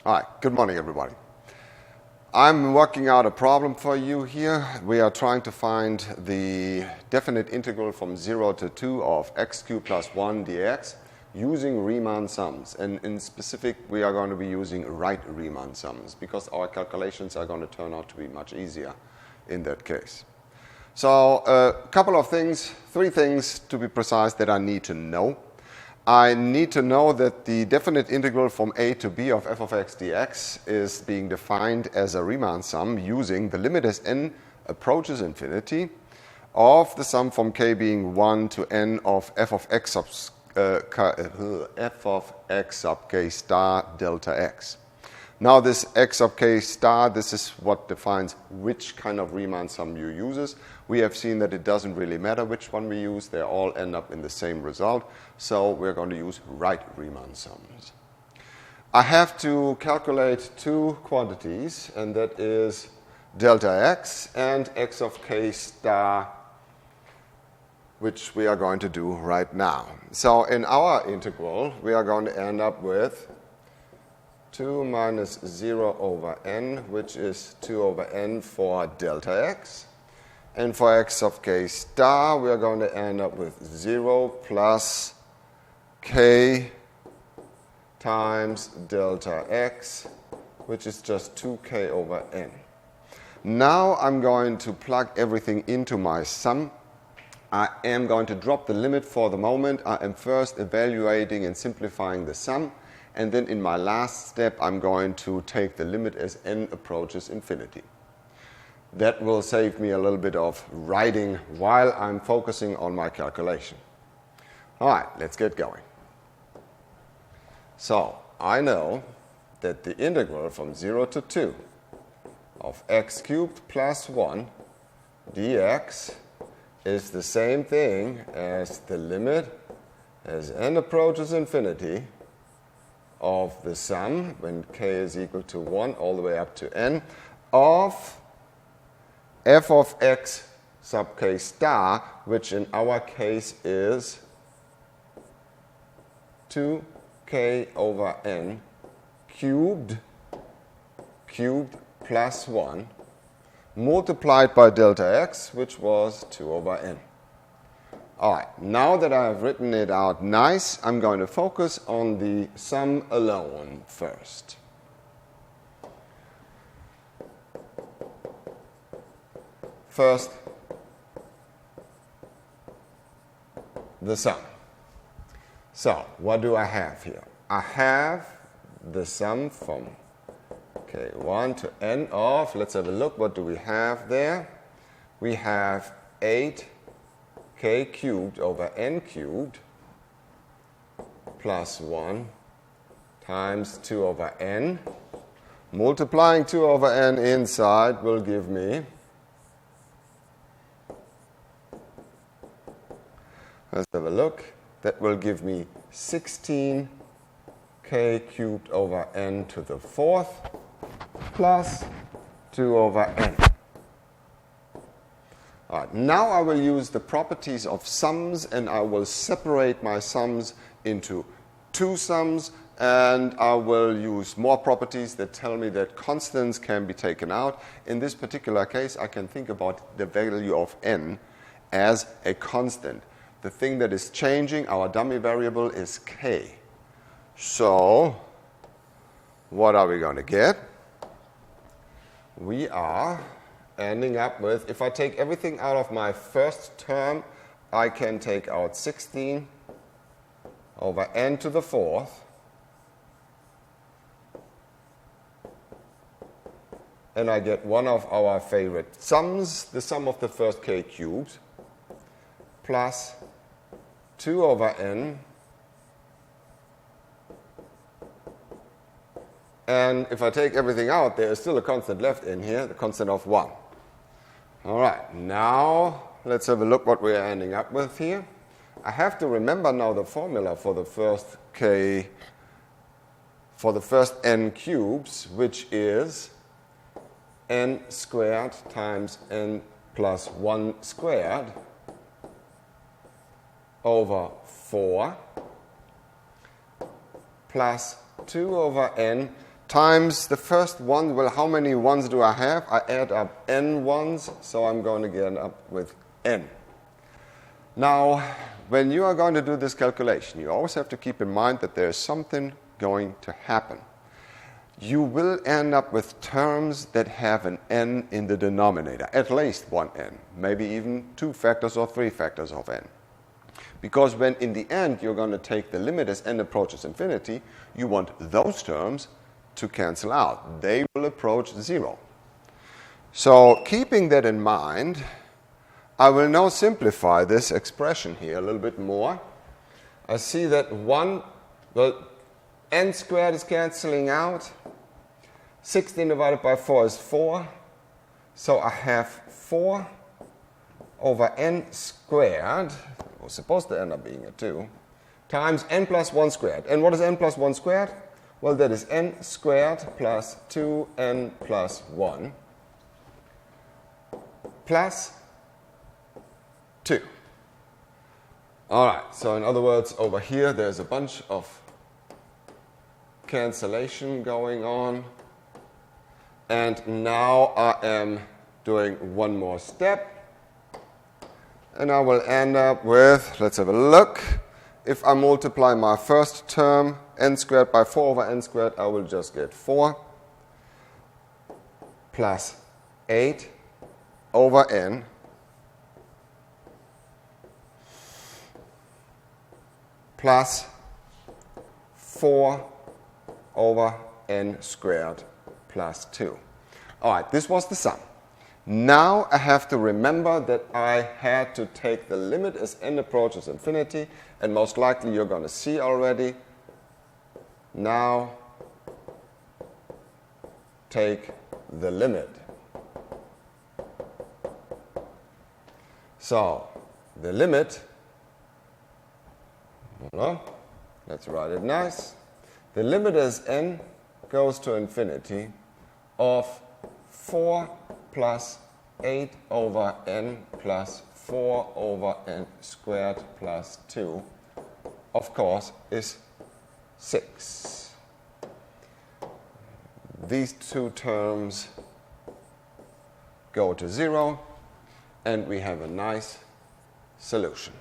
All right, good morning, everybody. I'm working out a problem for you here. We are trying to find the definite integral from 0 to 2 of x cubed plus 1 dx using Riemann sums. And in specific, we are going to be using right Riemann sums because our calculations are going to turn out to be much easier in that case. So a couple of things, 3 things to be precise that I need to know. I need to know that the definite integral from a to b of f of x dx is being defined as a Riemann sum using the limit as n approaches infinity of the sum from k being 1 to n of f of x sub k star delta x. Now this x sub k star, this is what defines which kind of Riemann sum you use. We have seen that it doesn't really matter which one we use. They all end up in the same result. So we're going to use right Riemann sums. I have to calculate 2 quantities, and that is delta x and x of k star, which we are going to do right now. So in our integral, we are going to end up with 2 minus 0 over n, which is 2 over n for delta x. And for x of k star, we are going to end up with 0 plus k times delta x, which is just 2k over n. Now I'm going to plug everything into my sum. I am going to drop the limit for the moment. I am first evaluating and simplifying the sum. And then in my last step, I'm going to take the limit as n approaches infinity. That will save me a little bit of writing while I'm focusing on my calculation. All right, let's get going. So I know that the integral from 0 to 2 of x cubed plus 1 dx is the same thing as the limit as n approaches infinity of the sum, when k is equal to 1 all the way up to n, of f of x sub k star, which in our case is 2k over n cubed plus 1 multiplied by delta x, which was 2 over n. All right, now that I have written it out nice, I'm going to focus on the sum alone first. First, the sum. So, what do I have here? I have the sum from k1 to n of, let's have a look, what do we have there? We have 8k cubed over n cubed plus 1 times 2 over n. Multiplying 2 over n inside will give me, let's have a look, that will give me 16k cubed over n to the 4th plus 2 over n. All right, now I will use the properties of sums, and I will separate my sums into 2 sums, and I will use more properties that tell me that constants can be taken out. In this particular case, I can think about the value of n as a constant. The thing that is changing, our dummy variable, is k. So what are we going to get? We are ending up with, if I take everything out of my first term, I can take out 16 over n to the 4th and I get one of our favorite sums, the sum of the first k cubed, plus 2 over n, and if I take everything out, there is still a constant left in here, the constant of 1. All right, now let's have a look what we are ending up with here. I have to remember now the formula for the first n cubes, which is n squared times n plus 1 squared over 4 plus 2 over n times the first one. Well, how many ones do I have? I add up n ones, so I'm going to get up with n. Now, when you are going to do this calculation, you always have to keep in mind that there is something going to happen. You will end up with terms that have an n in the denominator, at least one n, maybe even 2 factors or 3 factors of n. Because when in the end you're going to take the limit as n approaches infinity, you want those terms to cancel out. They will approach 0. So keeping that in mind, I will now simplify this expression here a little bit more. I see that n squared is canceling out. 16 divided by 4 is 4. So I have 4 over n squared, it was supposed to end up being a 2, times n plus 1 squared. And what is n plus 1 squared? Well, that is n squared plus 2n plus 1 plus 2. All right, so in other words, over here there's a bunch of cancellation going on. And now I am doing one more step. And I will end up with, let's have a look. If I multiply my first term, n squared by 4 over n squared, I will just get 4 plus 8 over n plus 4 over n squared plus 2. All right, this was the sum. Now I have to remember that I had to take the limit as n approaches infinity, and most likely you're going to see already. Now take the limit. So the limit, let's write it nice. The limit as n goes to infinity of 4 plus 8 over n plus 4 over n squared plus 2, of course, is 6. These two terms go to 0, and we have a nice solution.